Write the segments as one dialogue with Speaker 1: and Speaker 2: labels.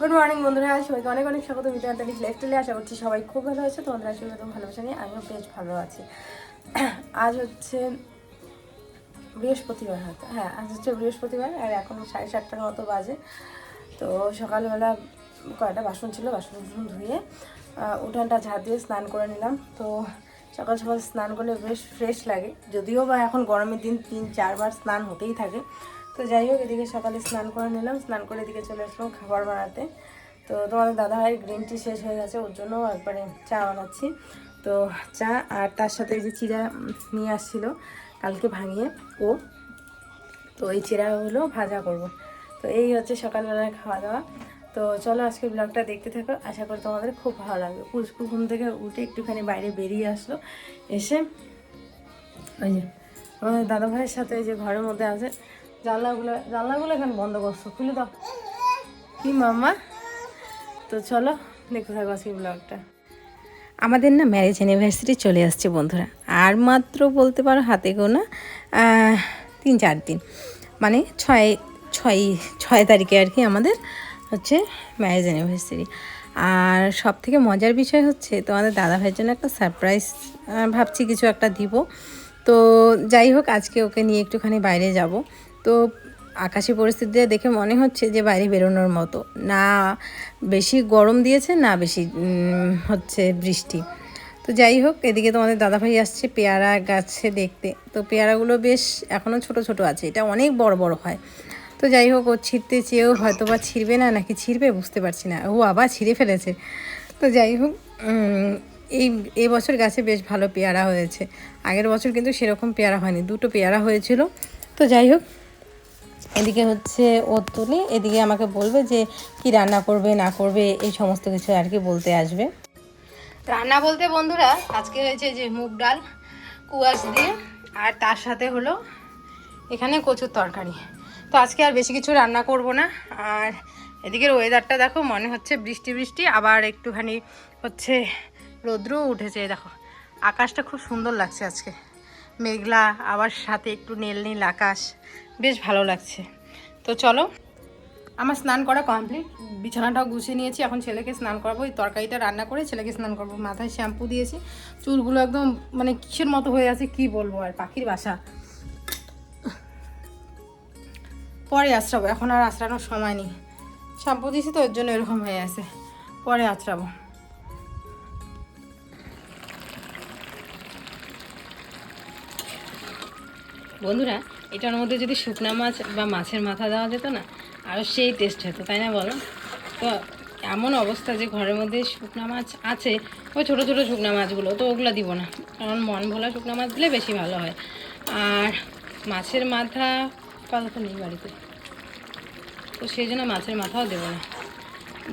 Speaker 1: Good morning বন্ধুরা, সবাইকে অনেক অনেক স্বাগত বিদ্যান্তরিক লাইফস্টাইলে। আশা করছি সবাই খুব ভালো আছে। তোমাদের আশীর্বাদ এবং ভালোবাসা নিয়ে আমিও বেশ ভালো আছি। আজ হচ্ছে বৃহস্পতিবার, হয়তো হ্যাঁ আজ হচ্ছে বৃহস্পতিবার, আর এখন 7:30টার মতো বাজে। তো সকালবেলা কয়েকটা বাসন ছিল, বাসন ধুয়ে উঠানটা ঝাড় দিয়ে স্নান করে নিলাম। তো সকাল সকাল স্নান করলে বেশ ফ্রেশ লাগে, যদিও বা এখন গরমের দিন 3-4 বার স্নান হতেই থাকে। তো যাই হোক, এদিকে সকালে স্নান করে নিলাম, স্নান করে এদিকে চলে আসলাম খাবার বানাতে। তো তোমাদের দাদাভাই গ্রিন টি শেষ হয়ে গেছে, ওর জন্য একবারে চা বানাচ্ছি। তো চা আর তার সাথে যে চিড়া নিয়ে আসছিল কালকে ভাঙিয়ে ও, তো এই চিড়াগুলো ভাজা করব। তো এই হচ্ছে সকালবেলায় খাওয়া দাওয়া। তো চলো আজকে ব্লগটা দেখতে থাকো, আশা করি তোমাদের খুব ভালো লাগবে। পুষ্পু ঘুম থেকে উঠে একটুখানি বাইরে বেরিয়ে আসলো, এসে ওই যে আমাদের দাদাভাইয়ের সাথে ওই যে ঘরের মধ্যে আছে, জানলাগুলো এখানে বন্ধ করছো, খুলে দাও কি মাম্মা। তো চলো দেখতে থাকো আজকে ব্লগটা। আমাদের না ম্যারেজ অ্যানিভার্সারি চলে আসছে বন্ধুরা, আর মাত্র বলতে পারো হাতে গোনা 3-4 দিন, মানে ছয় ছয় ছয় তারিখে আর কি আমাদের হচ্ছে ম্যারেজ অ্যানিভার্সারি। আর সব থেকে মজার বিষয় হচ্ছে তোমাদের দাদাভাইয়ের জন্য একটা সারপ্রাইজ ভাবছি কিছু একটা দিব। তো যাই হোক, আজকে ওকে নিয়ে একটুখানি বাইরে যাব। তো আকাশি পরিস্থিতি দেখে মনে হচ্ছে যে বাইরে বেরোনোর মতো না, বেশি গরম দিয়েছে না বেশি হচ্ছে বৃষ্টি। তো যাই হোক, এদিকে তোমাদের দাদাভাই আসছে পেয়ারা গাছে দেখতে। তো পেয়ারাগুলো বেশ এখনও ছোট ছোট আছে, এটা অনেক বড় বড় হয়। তো যাই হোক, ও ছিঁড়তে চেয়েও হয়তো বা ছিঁড়বে না নাকি ছিঁড়বে বুঝতে পারছি না, ও আবার ছিঁড়ে ফেলেছে। তো যাই হোক, এই বছর গাছে বেশ ভালো পেয়ারা হয়েছে। আগের বছর কিন্তু সেরকম পেয়ারা হয়নি, 2টো পেয়ারা হয়েছিল। তো যাই হোক, এদিকে হচ্ছে ও তুলে, এদিকে আমাকে বলবে যে কি রান্না করবে না করবে এই সমস্ত কিছু আর কি বলতে আসবে। রান্না বলতে বন্ধুরা, আজকে হয়েছে যে মুগ ডাল কুয়াশ দিয়ে, আর তার সাথে হলো এখানে কচুর তরকারি। তো আজকে আর বেশি কিছু রান্না করব না। আর এদিকের ওয়েদারটা দেখো, মনে হচ্ছে বৃষ্টি বৃষ্টি, আবার একটুখানি হচ্ছে রৌদ্রও উঠেছে। দেখো আকাশটা খুব সুন্দর লাগছে আজকে, মেঘলা, আবার সাথে একটু নীল নীল আকাশ, বেশ ভালো লাগছে। তো চলো, আমার স্নান করা কমপ্লিট, বিছানাটাও গুছিয়ে নিয়েছি। এখন ছেলেকে স্নান করাবো, ওই তরকারিটা রান্না করে ছেলেকে স্নান করবো। মাথায় শ্যাম্পু দিয়েছি, চুলগুলো একদম মানে কিসের মতো হয়ে আছে কি বলবো, আর পাখির বাসা। পরে আঁচড়াবো, এখন আর আঁচড়ানোর সময় নেই, শ্যাম্পু দিয়েছি তো ওর জন্য এরকম হয়ে আছে, পরে আঁচড়াবো। বন্ধুরা, এটার মধ্যে যদি শুকনা মাছ বা মাছের মাথা দেওয়া যেত না, আরও সেই টেস্ট হতো, তাই না বলো? তো এমন অবস্থা যে ঘরের মধ্যে শুকনা মাছ আছে, ওই ছোটো ছোটো শুকনা মাছগুলো, তো ওগুলো দিব না, কারণ মন ভোলা শুকনা মাছ দিলে বেশি ভালো হয়। আর মাছের মাথা আপাতত নেই বাড়িতে, তো সেই জন্য মাছের মাথাও দেবো না।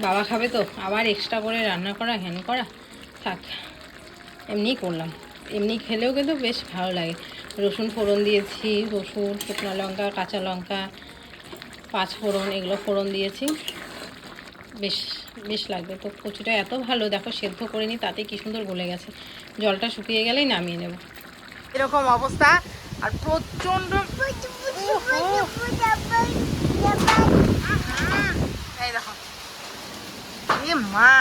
Speaker 1: বাবা খাবে তো, আবার এক্সট্রা করে রান্না করা হ্যান করা, থাক এমনিই করলাম। এমনি খেলেও কিন্তু বেশ ভালো লাগে। রসুন ফোড়ন দিয়েছি, রসুন, শুকনো লঙ্কা, কাঁচা লঙ্কা, 5 ফোড়ন, এগুলো ফোড়ন দিয়েছি, বেশ বেশ লাগবে। তো কচুটা এত ভালো, দেখো সেদ্ধ করে নিই, তাতে কি সুন্দর গলে গেছে। জলটা শুকিয়ে গেলেই নামিয়ে নেব। এরকম অবস্থা, আর প্রচণ্ড এই দেখো, এ মা,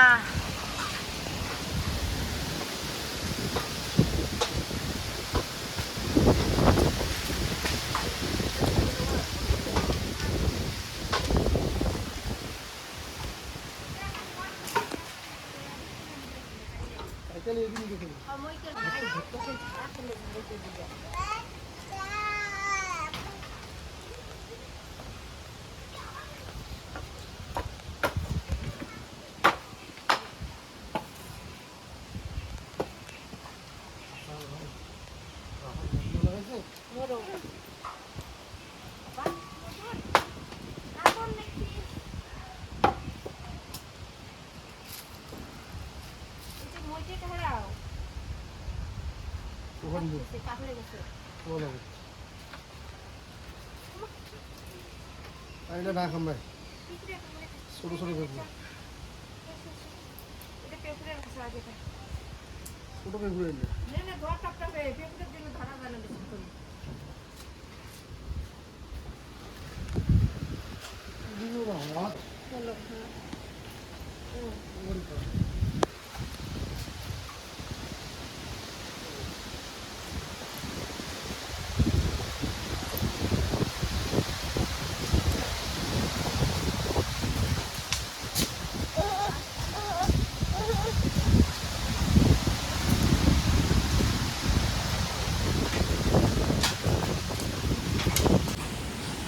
Speaker 1: ছোট ছোট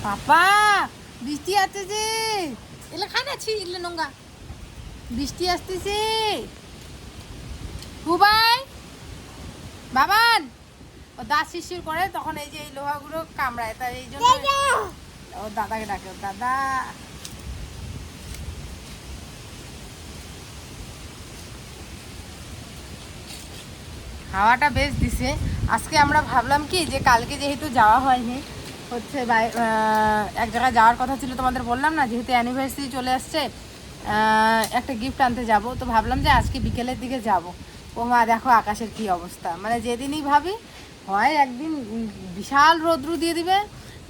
Speaker 1: পাপা বৃষ্টি আসতেছে, এগুলো খাই না, ছি এগুলো নোংরা। বৃষ্টি আসতেছে খুবাই বাবান, ও দাঁত শিরশির করে তখন এই যে এই লোহাগুলো কামড়ায়, তাই এই জন্য ও দাদাকে ডাকে, দাদা। হাওয়াটা বেশ দিছে আজকে। আমরা ভাবলাম কি যে কালকে যেহেতু যাওয়া হয়নি, হচ্ছে এক জায়গায় যাওয়ার কথা ছিল, তোমাদের বললাম না, যেহেতু অ্যানিভার্সারি চলে আসছে, একটা গিফট আনতে যাব। তো ভাবলাম যে আজকে বিকেলের দিকে যাব। ও মা দেখো আকাশের কি অবস্থা, মানে যেদিনই ভাবি হয় একদিন বিশাল রৌদ্র দিয়ে দিবে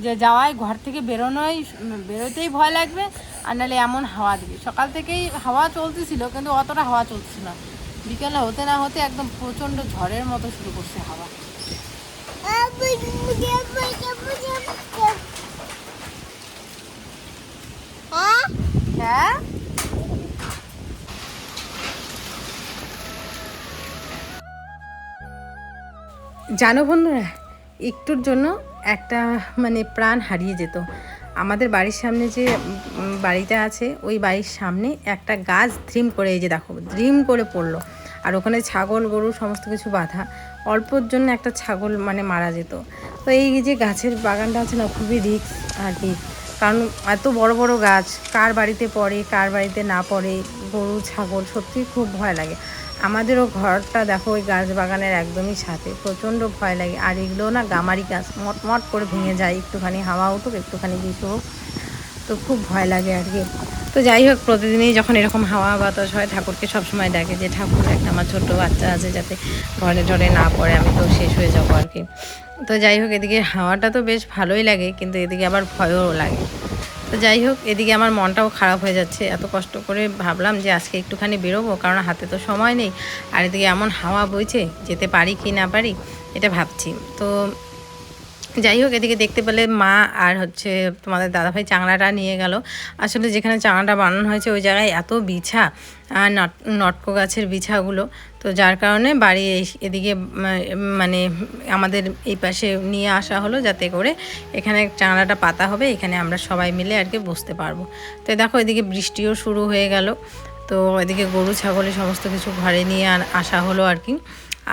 Speaker 1: যে যাওয়ায় ঘর থেকে বেরোতেই ভয় লাগবে, আর নাহলে এমন হাওয়া দিবে। সকাল থেকেই হাওয়া চলতেছিল কিন্তু অতটা হাওয়া চলতেছিল না, বিকেলে হতে না হতে একদম প্রচণ্ড ঝড়ের মতো শুরু করছে হাওয়া। হ্যাঁ জানো বন্ধুরা, একটুর জন্য একটা মানে প্রাণ হারিয়ে যেত। আমাদের বাড়ির সামনে যে বাড়িটা আছে, ওই বাড়ির সামনে একটা গাছ ধ্রিম করে, এই যে দেখো ধ্রিম করে পড়লো, আর ওখানে ছাগল গরু সমস্ত কিছু বাঁধা, অল্পর জন্য একটা ছাগল মানে মারা যেত। তো এই যে গাছের বাগানটা আছে না, খুবই রিস্ক আর কি, কারণ এত বড় বড় গাছ কার বাড়িতে পড়ে কার বাড়িতে না পড়ে, গরু ছাগল সত্যি খুব ভয় লাগে। আমাদেরও ঘরটা দেখো ওই গাছ বাগানের একদমই সাথে, প্রচণ্ড ভয় লাগে। আর এগুলো না গামারি গাছ, মটমট করে ভেঙে যায়, একটুখানি হাওয়া উঠুক একটুখানি কিছু হোক, তো খুব ভয় লাগে আর কি। তো যাই হোক, প্রতিদিনই যখন এরকম হাওয়া বাতাস হয়, ঠাকুরকে সবসময় ডাকে যে ঠাকুর একটা আমার ছোট্ট বাচ্চা আছে যাতে ঘরে ঝড়ে না পড়ে, আমি তো শেষ হয়ে যাবো আর কি। তো যাই হোক, এদিকে হাওয়াটা তো বেশ ভালোই লাগে, কিন্তু এদিকে আবার ভয়ও লাগে। তো যাই হোক, এদিকে আমার মনটাও খারাপ হয়ে যাচ্ছে, এত কষ্ট করে ভাবলাম যে আজকে একটুখানি বেরোবো, কারণ হাতে তো সময় নেই, আর এদিকে এমন হাওয়া বইছে, যেতে পারি কি না পারি এটা ভাবছি। তো যাই হোক, এদিকে দেখতে পেলে মা আর হচ্ছে তোমাদের দাদাভাই চাংড়াটা নিয়ে গেল। আসলে যেখানে চাংড়াটা বানানো হয়েছে ওই জায়গায় এত বিছা, আর নটকো গাছের বিছাগুলো, তো যার কারণে বাড়ি এদিকে মানে আমাদের এই পাশে নিয়ে আসা হলো, যাতে করে এখানে চাংড়াটা পাতা হবে, এখানে আমরা সবাই মিলে আর কি বসতে পারবো। তো দেখো এদিকে বৃষ্টিও শুরু হয়ে গেল, তো এদিকে গরু ছাগলের সমস্ত কিছু ঘরে নিয়ে আসা হলো আর কি।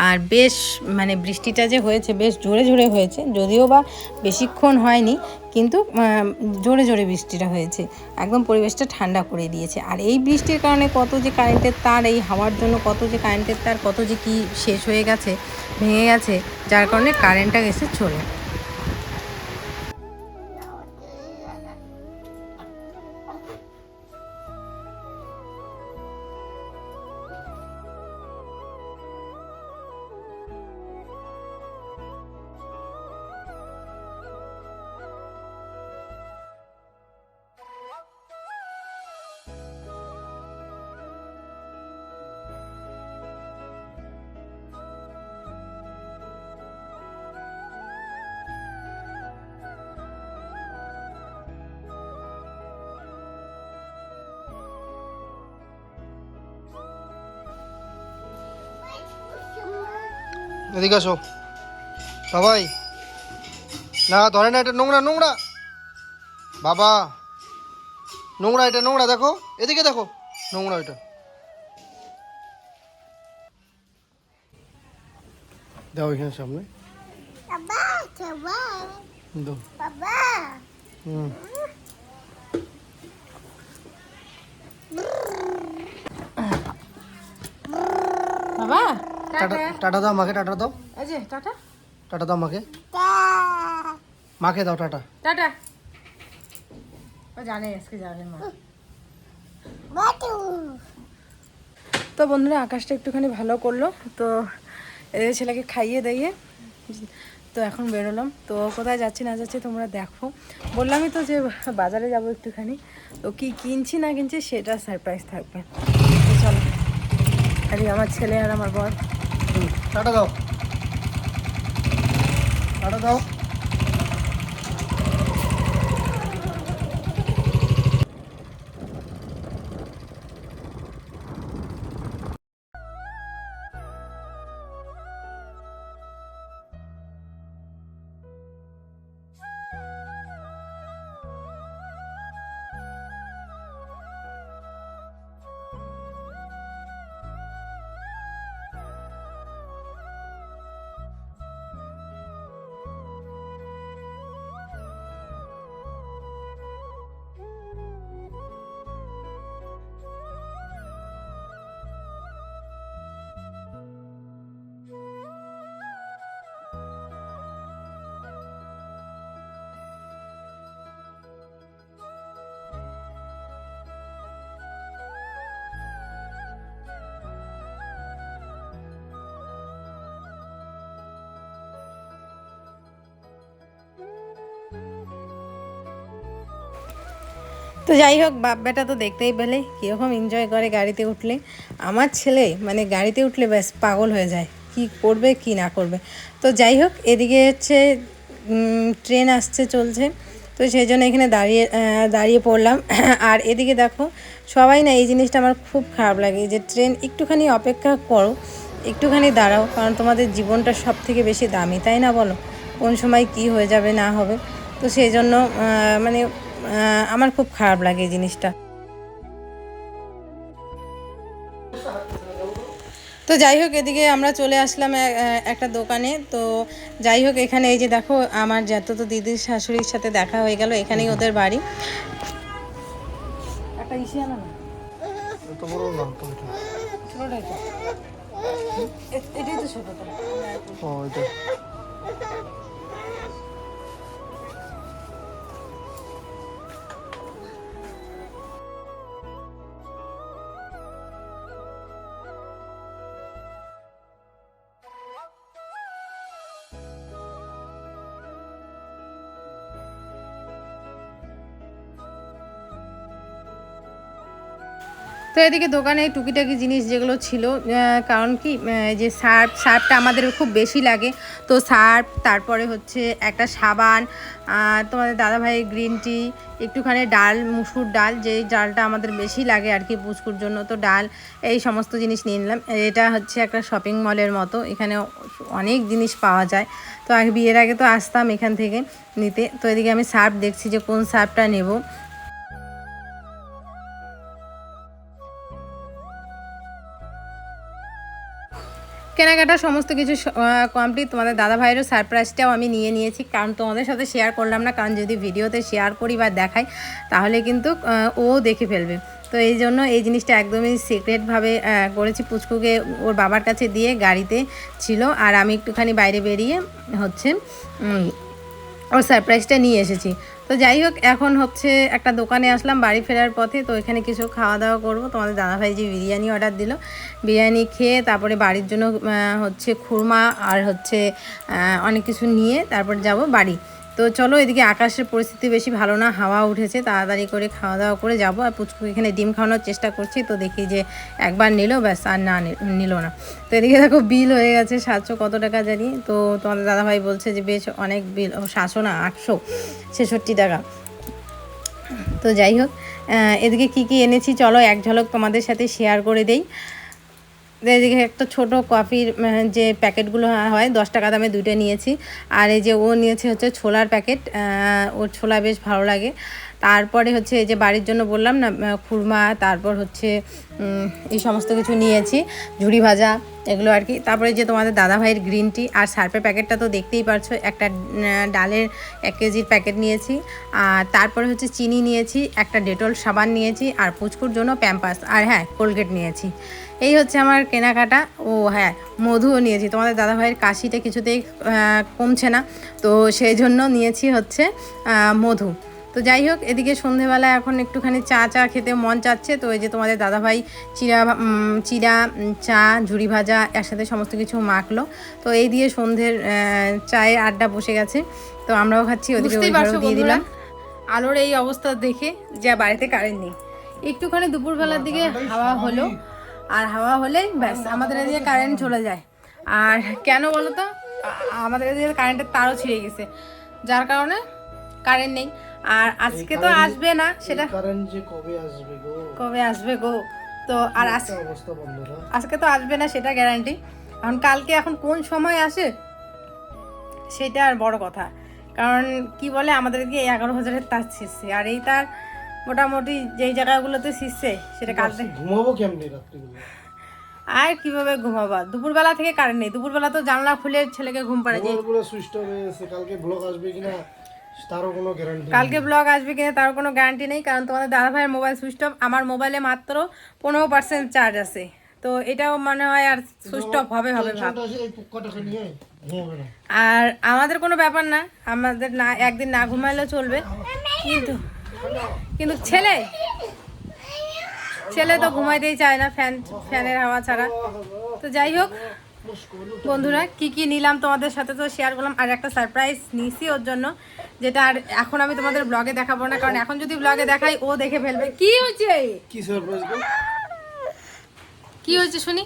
Speaker 1: আর বেশ মানে বৃষ্টিটা যে হয়েছে বেশ জোরে জোরে হয়েছে, যদিও বা বেশিক্ষণ হয়নি, কিন্তু জোরে জোরে বৃষ্টিটা হয়েছে, একদম পরিবেশটা ঠান্ডা করে দিয়েছে। আর এই বৃষ্টির কারণে কত যে কারেন্টের তার, এই হাওয়ার জন্য কত যে কারেন্টের তার কত যে কি শেষ হয়ে গেছে, ভেঙে গেছে, যার কারণে কারেন্টটা গেছে চলে।
Speaker 2: এদিকে আসো সবাই। না ধরে না, এটা নোংরা নোংরা বাবা, নোংরা, এটা নোংরা, দেখো এদিকে দেখো, নোংরা এটা। দাও এখানে সামনে দাও।
Speaker 1: বাবা
Speaker 2: টাটা দাও মাকে, টাটা দাও,
Speaker 1: এই যে টাটা,
Speaker 2: টাটা দাও মাকে, মাকে দাও টাটা।
Speaker 1: টাটা। ও জানে আজকে যাবে মা। তো বন্ধুরা, আকাশটা একটুখানি ভালো করলো, তো এদের ছেলেকে খাইয়ে দিয়ে তো এখন বেরোলাম। তো কোথায় যাচ্ছি না যাচ্ছি তোমরা দেখো। বললামই তো যে বাজারে যাব একটুখানি, তো কি কিনছি না কিনছি সেটা সারপ্রাইজ থাকবে। এদিকে আমার ছেলে আর আমার বর।
Speaker 2: টাটা দাও, টাটা দাও।
Speaker 1: তো যাই হোক, বাপ বেটা তো দেখতেই পেলে কীরকম এনজয় করে গাড়িতে উঠলে। আমার ছেলে মানে গাড়িতে উঠলে ব্যাস পাগল হয়ে যায়, কি করবে কি না করবে। তো যাই হোক, এদিকে হচ্ছে ট্রেন আসছে চলছে, তো সেই জন্য এখানে দাঁড়িয়ে পড়লাম। আর এদিকে দেখো সবাই না, এই জিনিসটা আমার খুব খারাপ লাগে যে ট্রেন একটুখানি অপেক্ষা করো, একটুখানি দাঁড়াও, কারণ তোমাদের জীবনটা সব থেকে বেশি দামি, তাই না বলো? কোন সময় কি হয়ে যাবে না হবে। তো সেই জন্য মানে আমার খুব খারাপ লাগে এই জিনিসটা। তো যাই হোক, এদিকে আমরা চলে আসলাম একটা দোকানে। তো যাই হোক, এখানে এই যে দেখো আমার যত তো দিদির শাশুড়ির সাথে দেখা হয়ে গেল, এখানেই ওদের বাড়ি। একটা ইসে আনা না,
Speaker 2: এত বড় না তো,
Speaker 1: ছোটটাই তো, এটাই তো ছোটটা।
Speaker 2: ও এটা
Speaker 1: তো এদিকে দোকানে টুকিটাকি জিনিস যেগুলো ছিল, কারণ কি যে সার্ফটা আমাদের খুব বেশি লাগে, তো সার্ফ, তারপরে হচ্ছে একটা সাবান, তোমাদের দাদাভাই গ্রিন টি, একটুখানি ডাল, মুসুর ডাল, যেই ডালটা আমাদের বেশি লাগে আর কি পুচকুর জন্য, তো ডাল, এই সমস্ত জিনিস নিয়ে নিলাম। এটা হচ্ছে একটা শপিং মলের মতো, এখানে অনেক জিনিস পাওয়া যায়। তো আগে বিয়ের আগে তো আসতাম এখান থেকে নিতে। তো এদিকে আমি সার্ফ দেখছি যে কোন সার্ফটা নেব। কেনাকাটা সমস্ত কিছু কমপ্লিট। তোমাদের দাদা ভাইয়েরও সারপ্রাইজটাও আমি নিয়ে নিয়েছি, কারণ তোমাদের সাথে শেয়ার করলাম না, কারণ যদি ভিডিওতে শেয়ার করি বা দেখাই তাহলে কিন্তু ও দেখে ফেলবে। তো এই জন্য এই জিনিসটা একদমই সিক্রেটভাবে করেছি। পুচকুকে ওর বাবার কাছে দিয়ে গাড়িতে ছিল, আর আমি একটুখানি বাইরে বেরিয়ে হচ্ছে ওর সারপ্রাইজটা নিয়ে এসেছি। তো যাই হোক, এখন হচ্ছে একটা দোকানে আসলাম বাড়ি ফেরার পথে, তো এখানে কিছু খাওয়া দাওয়া করবো। তোমাদের দাদাভাই যে বিরিয়ানি অর্ডার দিল, বিরিয়ানি খেয়ে তারপরে বাড়ির জন্য হচ্ছে খুরমা আর হচ্ছে অনেক কিছু নিয়ে তারপর যাব বাড়ি। তো চলো, এদিকে আকাশের পরিস্থিতি বেশি ভালো না, হাওয়া উঠেছে, তাড়াতাড়ি করে খাওয়া দাওয়া করে যাব। আর পুচকু এখানে ডিম খাওয়ানোর চেষ্টা করছি, তো দেখি যে একবার নিল ব্যাস, আর না নিল না। তো এদিকে দেখো বিল হয়ে গেছে 700 কত টাকা জানি। তো তোমাদের দাদাভাই বলছে যে বেশ অনেক বিল, 700 না 866 টাকা। তো যাই হোক, এদিকে কি কি এনেছি চলো এক ঝলক তোমাদের সাথে শেয়ার করে দেই। এদিকে একটা ছোট কফির যে প্যাকেটগুলো হয় 10 টাকা দামে, 2টা নিয়েছি। আর এই যে ও নিয়েছে হচ্ছে ছোলার প্যাকেট, ওর ছোলা বেশ ভালো লাগে। তারপরে হচ্ছে এই যে বাড়ির জন্য বললাম না খুরমা, তারপর হচ্ছে এই সমস্ত কিছু নিয়েছি, ঝুড়ি ভাজা এগুলো আর কি। তারপরে যে তোমাদের দাদাভাইয়ের গ্রিন টি, আর সার্ফের প্যাকেটটা তো দেখতেই পারছো, একটা ডালের 1 কেজির প্যাকেট নিয়েছি। আর তারপরে হচ্ছে চিনি নিয়েছি, একটা ডেটল সাবান নিয়েছি, আর পুচকুর জন্য প্যাম্পাস, আর হ্যাঁ কোলগেট নিয়েছি। এই হচ্ছে আমার কেনাকাটা। ও হ্যাঁ, মধুও নিয়েছি, তোমাদের দাদাভাইয়ের কাশিটা কিছুতেই কমছে না, তো সেই জন্য নিয়েছি হচ্ছে মধু। তো যাই হোক, এদিকে সন্ধেবেলা এখন একটুখানি চা খেতে মন চাচ্ছে, তো এই যে তোমাদের দাদাভাই চিরা চা ঝুড়ি ভাজা একসাথে সমস্ত কিছু মাখলো, তো এই দিয়ে সন্ধ্যের চায়ের আড্ডা বসে গেছে। তো আমরাও খাচ্ছি, ওদিকে দিয়ে দিলাম। আলোর এই অবস্থা দেখে যা বাড়িতে কারেন্ট নেই, একটুখানি দুপুরবেলার দিকে হাওয়া হলো, আর হাওয়া হলেই ব্যাস আমাদের এদিকে কারেন্ট চলে যায়। আর কেন বলো তো, আমাদের এদিকে কারেন্টের তারও ছিঁড়ে গেছে, যার কারণে কারেন্ট নেই। আর আজকে তো আসবে না, সেটা
Speaker 2: কারেন্ট যে কবে আসবে গো,
Speaker 1: কবে আসবে গো। তো আর
Speaker 2: অবস্থা বন্ধুরা,
Speaker 1: আজকে তো আসবে না সেটা গ্যারান্টি। এখন কালকে এখন কোন সময় আসে সেটা আর বড় কথা। কারণ কি বলে, আমাদের এদিকে 11,000-এর তার ছিঁড়ছে, আর এই তার মোটামুটি যেই জায়গাগুলোতে ছিঁড়ছে সেটা কাটতে
Speaker 2: ঘুমাবো কেমনে রাত্রিবেলা?
Speaker 1: আর কিভাবে ঘুমাবা, দুপুরবেলা থেকে কারেন্ট নেই, দুপুরবেলা তো জানলা খুলে ছেলেকে ঘুম পাড়ে যে
Speaker 2: মোবাইলগুলো সুইচ অফ হয়ে গেছে, কালকে ব্লক আসবে কিনা তারও কোনো গ্যারান্টি
Speaker 1: কালকে ব্লগ আসবে কিনা তার কোনো গ্যারান্টি নেই। কারণ তোমাদের দাদা ভাইয়ের মোবাইল সুইচ অফ, আমার মোবাইলে মাত্র 15% চার্জ আছে, তো এটাও মনে হয় আর সুইচ অফ হবে ভাব। আর আমাদের কোনো ব্যাপার না, আমাদের না একদিন না ঘুমাইলেও চলবে, কিন্তু কিন্তু ছেলে তো ঘুমাইতেই চায় না ফ্যানের হাওয়া ছাড়া। তো যাই হোক বন্ধুরা, কি কি নিলাম তোমাদের সাথে তো শেয়ার করলাম, আর একটা সারপ্রাইজ নিছি ওর জন্য, যেটা আর এখন আমি তোমাদের ব্লগে দেখাবো না, কারণ এখন যদি ব্লগে দেখাই ও দেখে ফেলবে। কি হয়েছে,
Speaker 2: কি সারপ্রাইজ গো?
Speaker 1: কি হয়েছে শুনি।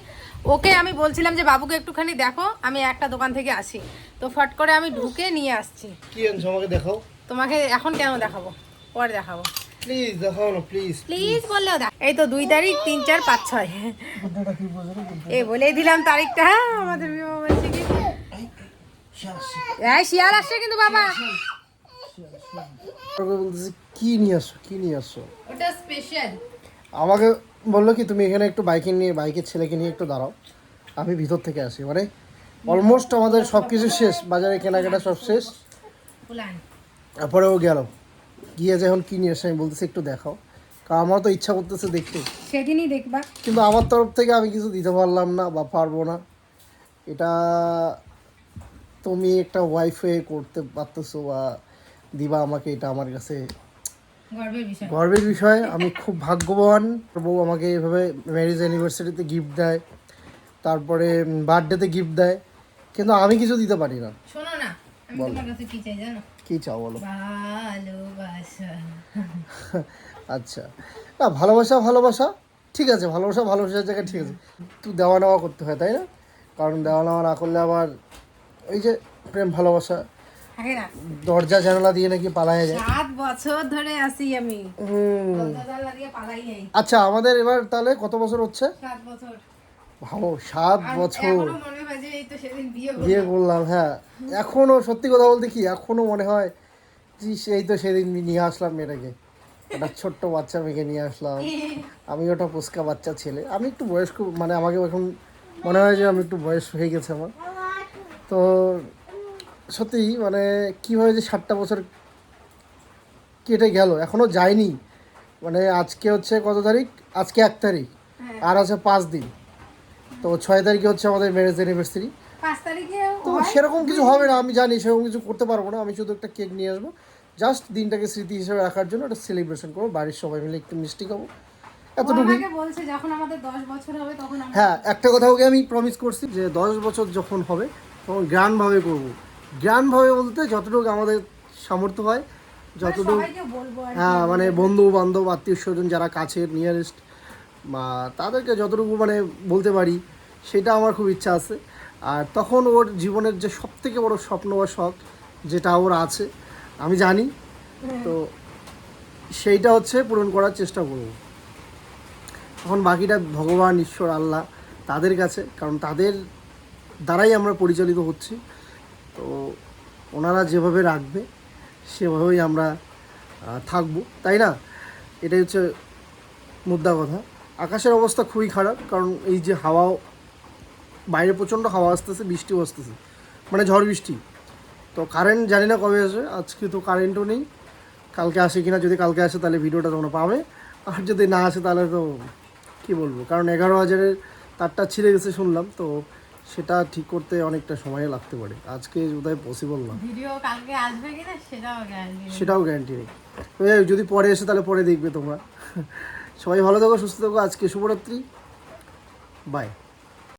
Speaker 1: ওকে আমি বলছিলাম যে বাবুকে একটুখানি দেখো, আমি একটা দোকান থেকে আসি, তো ফট করে আমি ঢুকে নিয়ে আসছি।
Speaker 2: কি আনছো আমাকে দেখাও।
Speaker 1: তোমাকে এখন কেন দেখাবো, পরে দেখাবো।
Speaker 2: প্লিজ দেখাও না, প্লিজ
Speaker 1: প্লিজ বললেও দেখ। এই তো 2 তারিখ 3, 4, 5, 6 এই বলেই দিলাম তারিখটা। হ্যাঁ আমাদের বিবাহ বার্ষিকী। এই শিয়াল আসছে কিন্তু বাবা।
Speaker 2: বলতেছি কি নিয়ে আসো, কি নিয়ে আসো?
Speaker 1: ওটা স্পেশাল।
Speaker 2: আমাকে বললো কি তুমি এখানে একটু বাইকের ছেলেকে নিয়ে একটু দাঁড়াও, আমি ভিতর থেকে আসি। মানে অলমোস্ট আমাদের সব কিছু শেষ, বাজারে কেনাকাটা সব শেষ, তারপরে ও গেল গিয়ে যে এখন কি নিয়ে আসে আমি বলতেছি একটু দেখাও, কারণ আমার তো ইচ্ছা করতেছে দেখতে,
Speaker 1: সেদিনই দেখবা।
Speaker 2: কিন্তু আমার তরফ থেকে আমি কিছু দিতে পারলাম না বা পারবো না। এটা তুমি একটা ওয়াইফে করতে পারতেছো বা দিবা আমাকে, এটা আমার কাছে গর্বের বিষয়। আমি খুব ভাগ্যবান, বউ আমাকে এভাবে ম্যারেজ অ্যানিভার্সারিতে গিফট দেয়, তারপরে বার্থডেতে গিফট দেয়, কিন্তু আমি কিছু দিতে পারি না।
Speaker 1: শোনো না, আমি তোমার কাছে কি চাই জানো?
Speaker 2: কি চাও বলো?
Speaker 1: ভালোবাসা।
Speaker 2: আচ্ছা, না ভালোবাসা ঠিক আছে, ভালোবাসার জায়গায় ঠিক আছে, তুই দেওয়া নেওয়া করতে হয় তাই না? কারণ দেওয়া নেওয়া না করলে আবার ওই যে প্রেম ভালোবাসা দরজা জানালা দিয়ে নাকি পালায় যায়।
Speaker 1: 7 বছর ধরে আছি আমি, দরজা জানালা দিয়ে পালাই নাই।
Speaker 2: আচ্ছা আমাদের এবার তাহলে কত বছর হচ্ছে?
Speaker 1: 7 বছর।
Speaker 2: ভাবো 7 বছর
Speaker 1: এখনো মনে হয় যে এই তো সেদিন
Speaker 2: বিয়ে করলাম। হ্যাঁ এখনো সত্যি কথা বলতে কি এখনো মনে হয় যে সেই তো সেদিন নিয়ে আসলাম মেয়েটাকে, একটা ছোট্ট বাচ্চা মেয়েকে নিয়ে আসলাম, আমি ওটা পুচকা বাচ্চা ছেলে, আমি একটু বয়স্ক, মানে আমাকে এখন মনে হয় যে আমি একটু বয়স হয়ে গেছে আমার। তো সত্যি মানে কীভাবে যে 7টা বছর কেটে গেল এখনও যায়নি। মানে আজকে হচ্ছে কত তারিখ? আজকে 1 তারিখ, আর আছে 5 দিন। তো 6 তারিখে হচ্ছে আমাদের ম্যারেজ অ্যানিভার্সারি।
Speaker 1: 5 তারিখে
Speaker 2: তো সেরকম কিছু হবে না, আমি জানি সেরকম কিছু করতে পারবো না, আমি শুধু একটা কেক নিয়ে আসবো, জাস্ট দিনটাকে স্মৃতি হিসেবে রাখার জন্য একটা সেলিব্রেশন করবো, বাড়ির সবাই মিলে একটু মিষ্টি খাবো, এতটুকুই।
Speaker 1: বলছে যখন আমাদের 10 বছর হবে তখন
Speaker 2: হ্যাঁ একটা কথা ওকে আমি প্রমিস করছি যে 10 বছর যখন হবে তখন গ্র্যান্ডভাবে করবো। গ্র্যান্ডভাবে বলতে যতটুকু আমাদের সামর্থ্য হয়, যতটুকু, হ্যাঁ মানে বন্ধু বান্ধব আত্মীয় স্বজন যারা কাছের নিয়ারেস্ট বা তাদেরকে যতটুকু মানে বলতে পারি, সেটা আমার খুব ইচ্ছা আছে। আর তখন ওর জীবনের যে সবথেকে বড় স্বপ্ন বা শখ যেটা ওর আছে আমি জানি, তো সেইটা হচ্ছে পূরণ করার চেষ্টা করব। তখন বাকিটা ভগবান, ঈশ্বর, আল্লাহ তাদের কাছে, কারণ তাদের দ্বারাই আমরা পরিচালিত হচ্ছি। তো ওনারা যেভাবে রাখবে সেভাবেই আমরা থাকবো, তাই না? এটাই হচ্ছে মুদ্রা কথা। আকাশের অবস্থা খুবই খারাপ, কারণ এই যে হাওয়া, বাইরে প্রচণ্ড হাওয়া আসতেছে, বৃষ্টিও আসতেছে, মানে ঝড় বৃষ্টি। তো কারেন্ট জানি না কবে আসবে, আজকে তো কারেন্টও নেই, কালকে আসে কিনা, যদি কালকে আসে তাহলে ভিডিওটা তোমরা পাবে, আর যদি না আসে তাহলে তো কী বলবো, কারণ 11,000-এর তারটা ছিঁড়ে গেছে শুনলাম, তো সেটা ঠিক করতে অনেকটা সময় লাগতে পারে, আজকে বোধহয় পসিবল না।
Speaker 1: ভিডিও কালকে আসবে কিনা
Speaker 2: সেটাও গ্যারান্টি নেই। যদি পরে এসে তাহলে পরে দেখবে তোমরা। সবাই ভালো থাকো, সুস্থ থাকো, আজকে শুভরাত্রি, বাই।